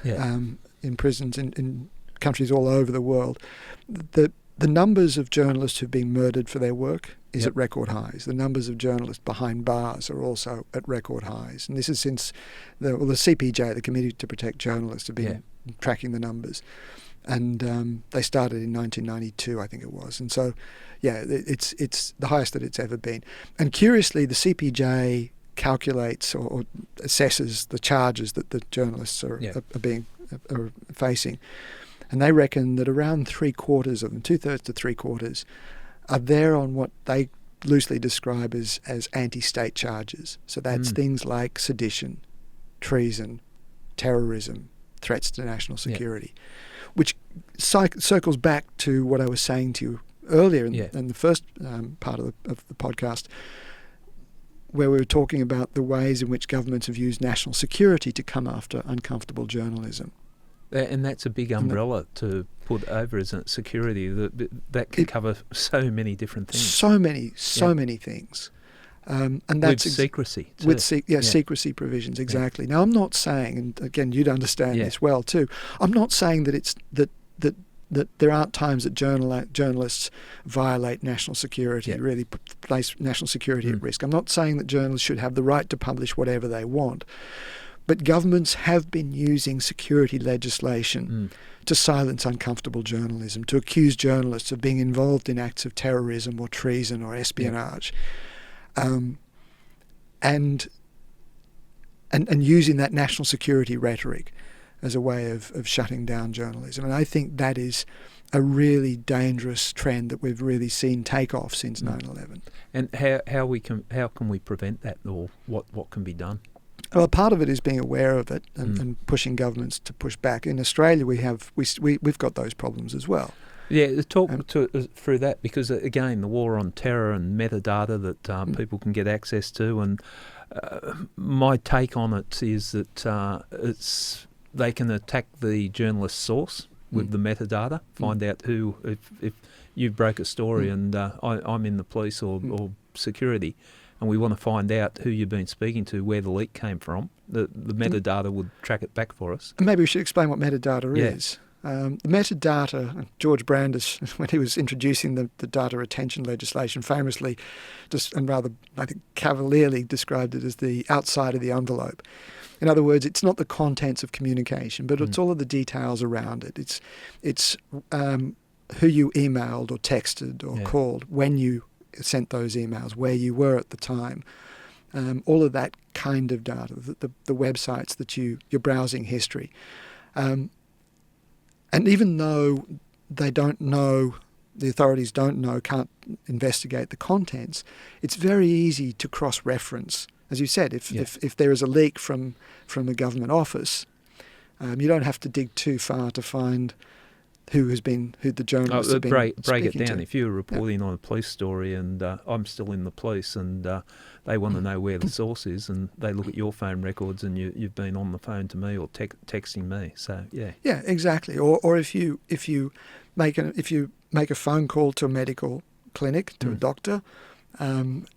In prisons in countries all over the world. The numbers of journalists who've been murdered for their work is at record highs. The numbers of journalists behind bars are also at record highs. And this is since the CPJ, the Committee to Protect Journalists, have been tracking the numbers. And they started in 1992, I think it was. And so, it's the highest that it's ever been. And curiously, the CPJ calculates or assesses the charges that the journalists are facing, and they reckon that around 3/4 of them, 2/3 to 3/4, are there on what they loosely describe as anti-state charges. So that's things like sedition, treason, terrorism, threats to national security, which circles back to what I was saying to you earlier in the first part of the podcast, where we were talking about the ways in which governments have used national security to come after uncomfortable journalism. And that's a big umbrella to put over, isn't it? Security, that can cover so many different things. So many things. And that's with secrecy too. With secrecy provisions, exactly. Now, I'm not saying, and again, you'd understand this well too, I'm not saying that it's that there aren't times that journalists violate national security, really place national security at risk. I'm not saying that journalists should have the right to publish whatever they want. But governments have been using security legislation to silence uncomfortable journalism, to accuse journalists of being involved in acts of terrorism or treason or espionage, and using that national security rhetoric as a way of shutting down journalism. And I think that is a really dangerous trend that we've really seen take off since 9/11. And how can we prevent that, or what can be done? Well, part of it is being aware of it and pushing governments to push back. In Australia, we've got those problems as well. Yeah, talk through that, because again, the war on terror and metadata that people can get access to, and my take on it is that they can attack the journalist's source, with the metadata, find out who, if you broke a story and I'm in the police or security, and we want to find out who you've been speaking to, where the leak came from, the metadata would track it back for us. And maybe we should explain what metadata is. The metadata, George Brandis, when he was introducing the data retention legislation, famously, and rather, I think, cavalierly described it as the outside of the envelope. In other words, it's not the contents of communication, but it's all of the details around it. It's who you emailed or texted or called, when you sent those emails, where you were at the time, all of that kind of data, the websites that your browsing history. And even though they don't know, the authorities don't know, can't investigate the contents, it's very easy to cross-reference. As you said, if there is a leak from a government office, you don't have to dig too far to find who the journalists have been break it speaking down. to. If you're reporting on a police story and I'm still in the police and they want to know where the source is, and they look at your phone records and you've been on the phone to me or texting me. So yeah, exactly. Or if you make a phone call to a medical clinic, to a doctor,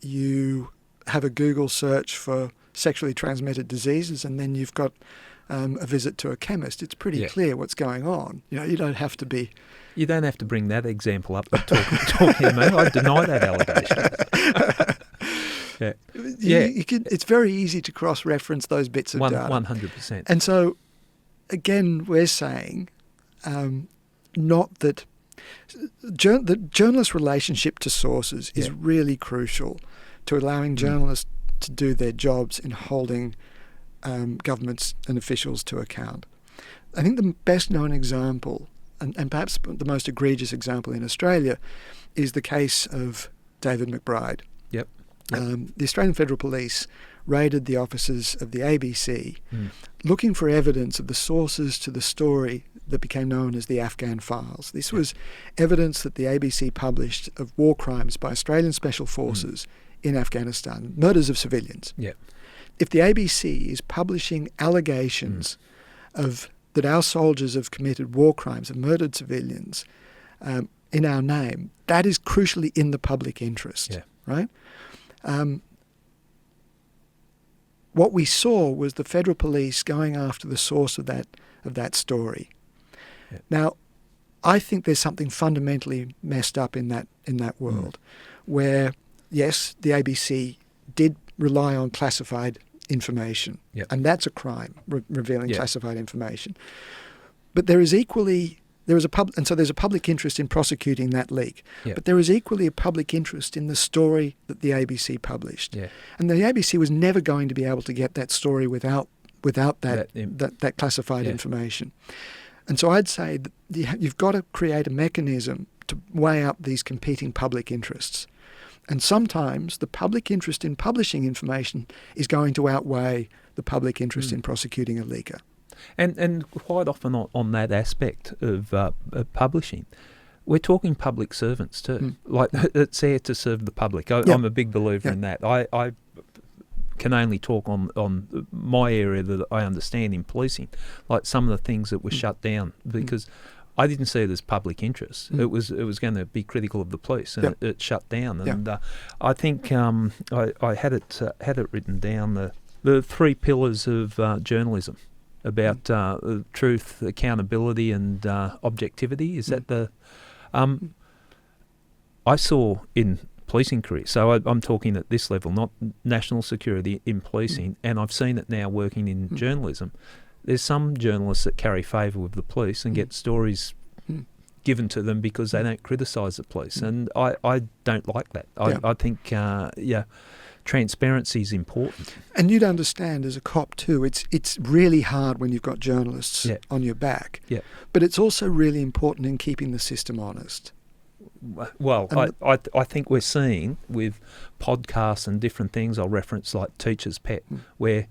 you have a Google search for sexually transmitted diseases, and then you've got a visit to a chemist. It's pretty clear what's going on. You don't have to be. You don't have to bring that example up. Talking to me, I deny that allegation. It's very easy to cross-reference those bits of data. 100%. And so, again, we're saying not that the journalist relationship to sources is really crucial to allowing journalists to do their jobs in holding governments and officials to account. I think the best known example, and perhaps the most egregious example in Australia, is the case of David McBride. Yep. The Australian Federal Police raided the offices of the ABC looking for evidence of the sources to the story that became known as the Afghan Files. This was evidence that the ABC published of war crimes by Australian Special Forces in Afghanistan, murders of civilians. Yep. If the ABC is publishing allegations that our soldiers have committed war crimes, have murdered civilians in our name, that is crucially in the public interest, right? What we saw was the Federal Police going after the source of that story. Yeah. Now, I think there's something fundamentally messed up in that world, where yes, the ABC did rely on classified information, and that's a crime, revealing classified information. But there's a public interest in prosecuting that leak. But there is equally a public interest in the story that the ABC published. And the ABC was never going to be able to get that story without that classified information. And so I'd say that you've got to create a mechanism to weigh up these competing public interests. And sometimes the public interest in publishing information is going to outweigh the public interest in prosecuting a leaker. And quite often on that aspect of publishing, we're talking public servants too. Like, it's there to serve the public. I'm a big believer in that. I can only talk on my area that I understand in policing, like some of the things that were shut down because I didn't see it as public interest. It was going to be critical of the police, and it shut down. And I think I had it written down, the 3 pillars of journalism about truth, accountability, and objectivity. Is that the I saw in policing career, so I'm talking at this level, not national security, in policing, and I've seen it now working in journalism. There's some journalists that carry favour with the police and get stories given to them because they don't criticise the police, and I don't like that. I think transparency is important. And you'd understand as a cop too, it's really hard when you've got journalists on your back. But it's also really important in keeping the system honest. Well, I think we're seeing with podcasts and different things, I'll reference like Teacher's Pet, where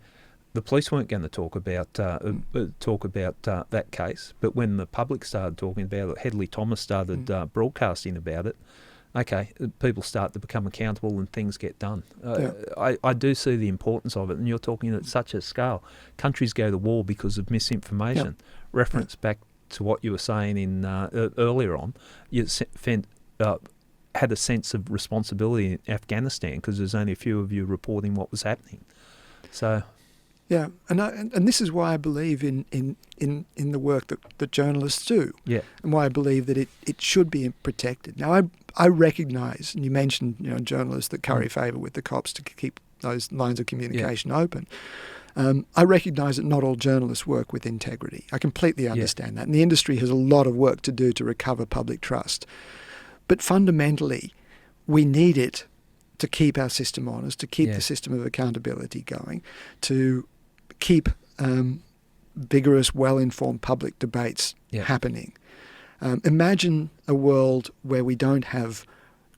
the police weren't going to talk about that case, but when the public started talking about it, Hedley Thomas started broadcasting about it, okay, people start to become accountable and things get done. I do see the importance of it, and you're talking at such a scale. Countries go to war because of misinformation. Reference back to what you were saying in earlier on, you had a sense of responsibility in Afghanistan because there's only a few of you reporting what was happening. So, yeah, and this is why I believe in the work that journalists do, and why I believe that it should be protected. Now, I recognise, and you mentioned journalists that curry favour with the cops to keep those lines of communication open. I recognise that not all journalists work with integrity. I completely understand that, and the industry has a lot of work to do to recover public trust. But fundamentally, we need it to keep our system honest, to keep the system of accountability going, to keep vigorous, well-informed public debates happening. Imagine a world where we don't have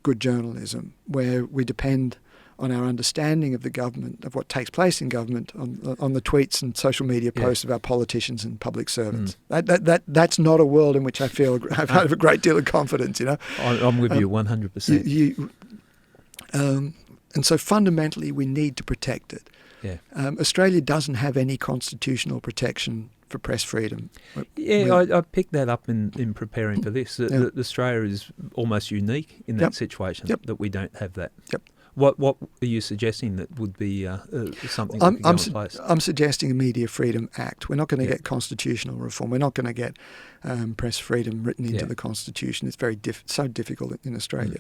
good journalism, where we depend on our understanding of the government, of what takes place in government, on the tweets and social media posts of our politicians and public servants. That's not a world in which I feel I have a great deal of confidence. I'm with you 100%. And so fundamentally, we need to protect it. Australia doesn't have any constitutional protection for press freedom. I picked that up in preparing for this. That Australia is almost unique in that situation, that we don't have that. What are you suggesting that would be something that could go in place? I'm suggesting a Media Freedom Act. We're not going to get constitutional reform. We're not going to get press freedom written into the Constitution. It's very so difficult in Australia.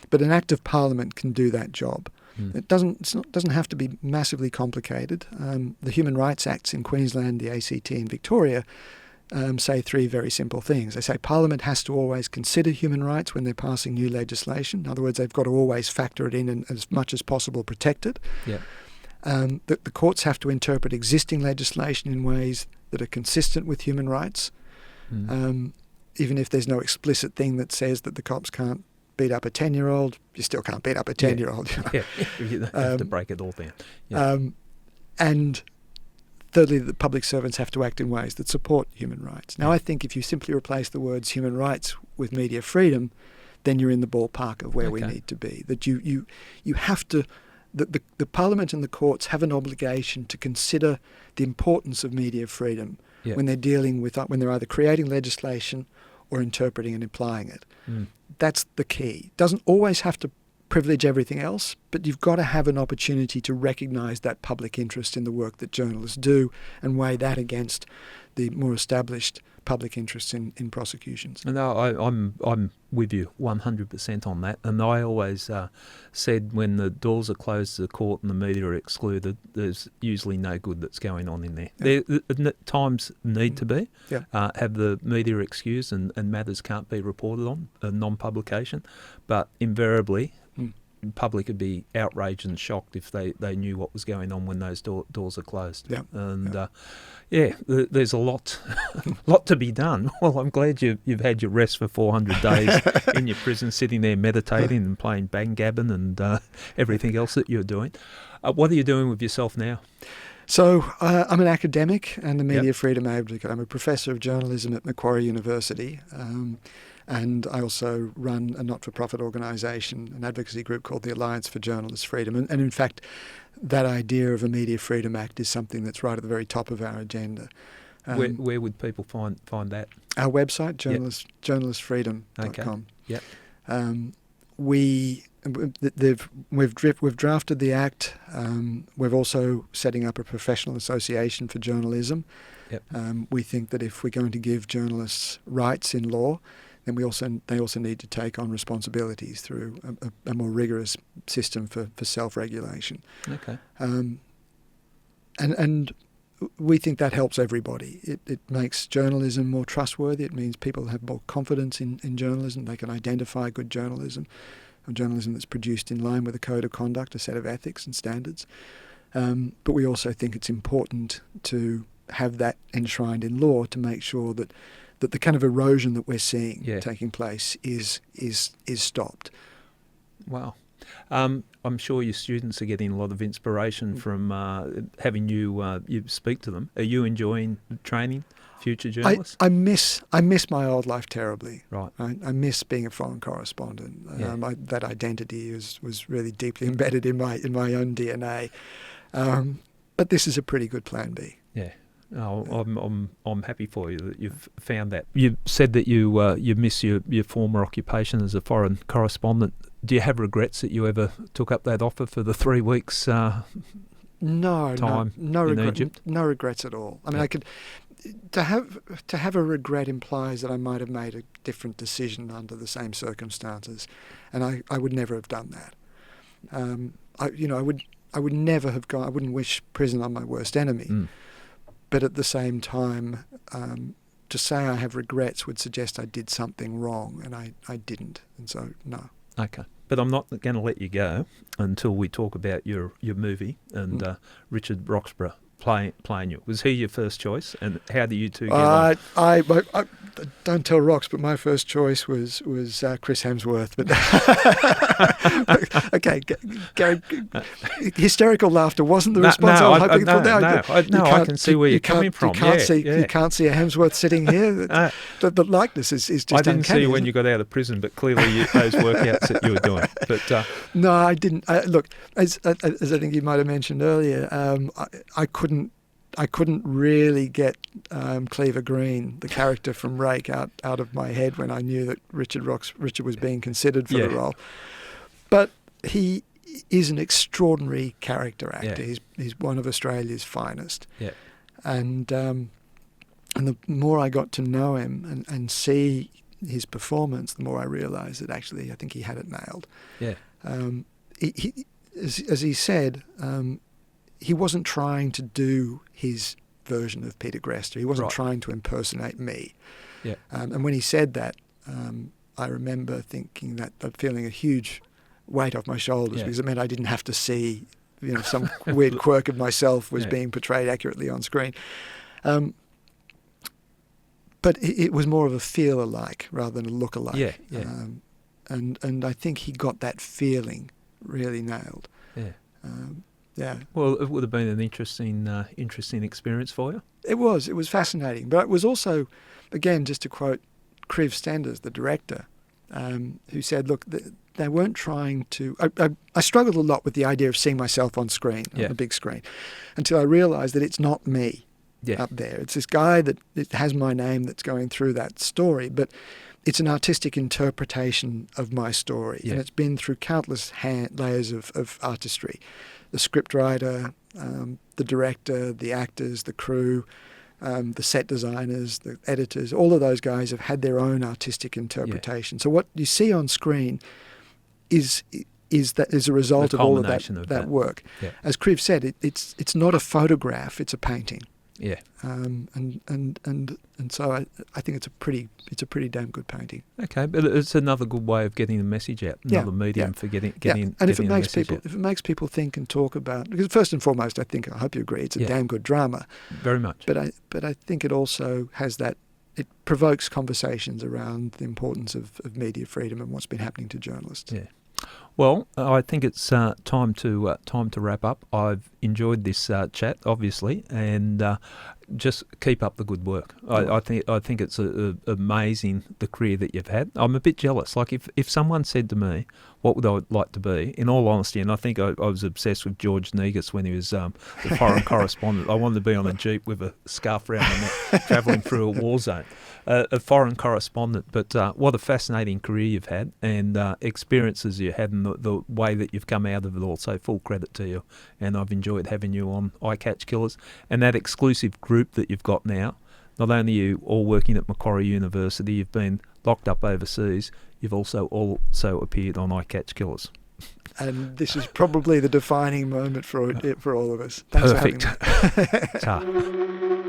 But an Act of Parliament can do that job. It doesn't have to be massively complicated. The Human Rights Acts in Queensland, the ACT in Victoria say three very simple things. They say Parliament has to always consider human rights when they're passing new legislation. In other words, they've got to always factor it in and as much as possible protect it. The courts have to interpret existing legislation in ways that are consistent with human rights, even if there's no explicit thing that says that the cops can't beat up a 10-year-old, you still can't beat up a 10-year-old. You have to break it all down. And thirdly, the public servants have to act in ways that support human rights. Now, I think if you simply replace the words human rights with media freedom, then you're in the ballpark of where we need to be. That you have to, the Parliament and the courts have an obligation to consider the importance of media freedom when they're dealing with, when they're either creating legislation or interpreting and applying it. That's the key. It doesn't always have to privilege everything else, but you've got to have an opportunity to recognise that public interest in the work that journalists do and weigh that against the more established public interests in prosecutions. No, I'm with you 100% on that. And I always said when the doors are closed to the court and the media are excluded, there's usually no good that's going on in there. There times need to be. Have the media excused and matters can't be reported on, non-publication. But invariably, the public would be outraged and shocked if they knew what was going on when those doors are closed. There's a lot to be done. Well, I'm glad you've had your rest for 400 days in your prison, sitting there meditating and playing backgammon and everything else that you're doing. What are you doing with yourself now? So I'm an academic and a media freedom advocate. I'm a professor of journalism at Macquarie University. And I also run a not-for-profit organisation, an advocacy group called the Alliance for Journalist Freedom. And in fact, that idea of a Media Freedom Act is something that's right at the very top of our agenda. Where would people find that? Our website, journalistfreedom.com. We've drafted the Act. We're also setting up a professional association for journalism. We think that if we're going to give journalists rights in law, then they also need to take on responsibilities through a more rigorous system for self-regulation. And we think that helps everybody. It makes journalism more trustworthy. It means people have more confidence in journalism. They can identify good journalism, or journalism that's produced in line with a code of conduct, a set of ethics and standards. But we also think it's important to have that enshrined in law to make sure that the kind of erosion that we're seeing taking place is stopped. Wow. I'm sure your students are getting a lot of inspiration from having you speak to them. Are you enjoying training future journalists? I miss my old life terribly. Right. I miss being a foreign correspondent. That identity was really deeply embedded in my own DNA. But this is a pretty good plan B. Yeah. I'm happy for you that you've found that. You said that you miss your former occupation as a foreign correspondent. Do you have regrets that you ever took up that offer for the 3 weeks time No in regret, Egypt? no regrets at all. I mean, I could to have a regret implies that I might have made a different decision under the same circumstances, and I would never have done that. I would never have gone. I wouldn't wish prison on my worst enemy. But at the same time, to say I have regrets would suggest I did something wrong, and I didn't, and so no. Okay. But I'm not going to let you go until we talk about your movie and Richard Roxburgh playing you. Was he your first choice, and how do you two get on? I don't tell Rox, but my first choice was Chris Hemsworth. But okay, Gary, hysterical laughter wasn't the response I was hoping for. I can see where you're coming from. You can't see a Hemsworth sitting here. The likeness is just I didn't uncanny, see you when you got out of prison, but clearly those workouts that you were doing. But no, I didn't. Look, as I think you might have mentioned earlier, I couldn't really get Cleaver Green, the character from Rake, out of my head when I knew that Richard was being considered for the role. But he is an extraordinary character actor. Yeah. He's one of Australia's finest. Yeah. And the more I got to know him and see his performance, the more I realised that actually I think he had it nailed. Yeah. As he said, he wasn't trying to do his version of Peter Greste. He wasn't trying to impersonate me. Yeah. And when he said that, I remember thinking that, feeling a huge weight off my shoulders because it meant I didn't have to see, some weird quirk of myself was being portrayed accurately on screen. But it was more of a feel-alike rather than a look-alike. Yeah, yeah. And I think he got that feeling really nailed. Yeah. Yeah. Well, it would have been an interesting experience for you. It was fascinating. But it was also, again, just to quote Kriv Stenders, the director, who said, look, they weren't trying to... I struggled a lot with the idea of seeing myself on screen, on the big screen, until I realised that it's not me up there. It's this guy that it has my name that's going through that story, but it's an artistic interpretation of my story, and it's been through countless layers of artistry. The scriptwriter, the director, the actors, the crew, the set designers, the editors, all of those guys have had their own artistic interpretation. So what you see on screen is a result of all of that work. Yeah. As Kriv said, it's not a photograph; it's a painting. Yeah. And so I think it's a pretty damn good painting. Okay, but it's another good way of getting the message out. Another medium for getting and if it makes people think and talk about, because first and foremost, I hope you agree, it's a damn good drama. Very much. But I think it also has that. It provokes conversations around the importance of media freedom and what's been happening to journalists. Yeah. Well, I think it's time to wrap up. I've enjoyed this chat, obviously, and just keep up the good work. I think it's amazing the career that you've had. I'm a bit jealous. Like if someone said to me, "What would I like to be?" In all honesty, and I think I was obsessed with George Negus when he was the foreign correspondent. I wanted to be on a jeep with a scarf around my neck, travelling through a war zone. A foreign correspondent, but what a fascinating career you've had and experiences you had and the way that you've come out of it all. So full credit to you, and I've enjoyed having you on I Catch Killers and that exclusive group that you've got now. Not only are you all working at Macquarie University, you've been locked up overseas, you've also appeared on I Catch Killers. And this is probably the defining moment for all of us. Thanks for having me. Ta.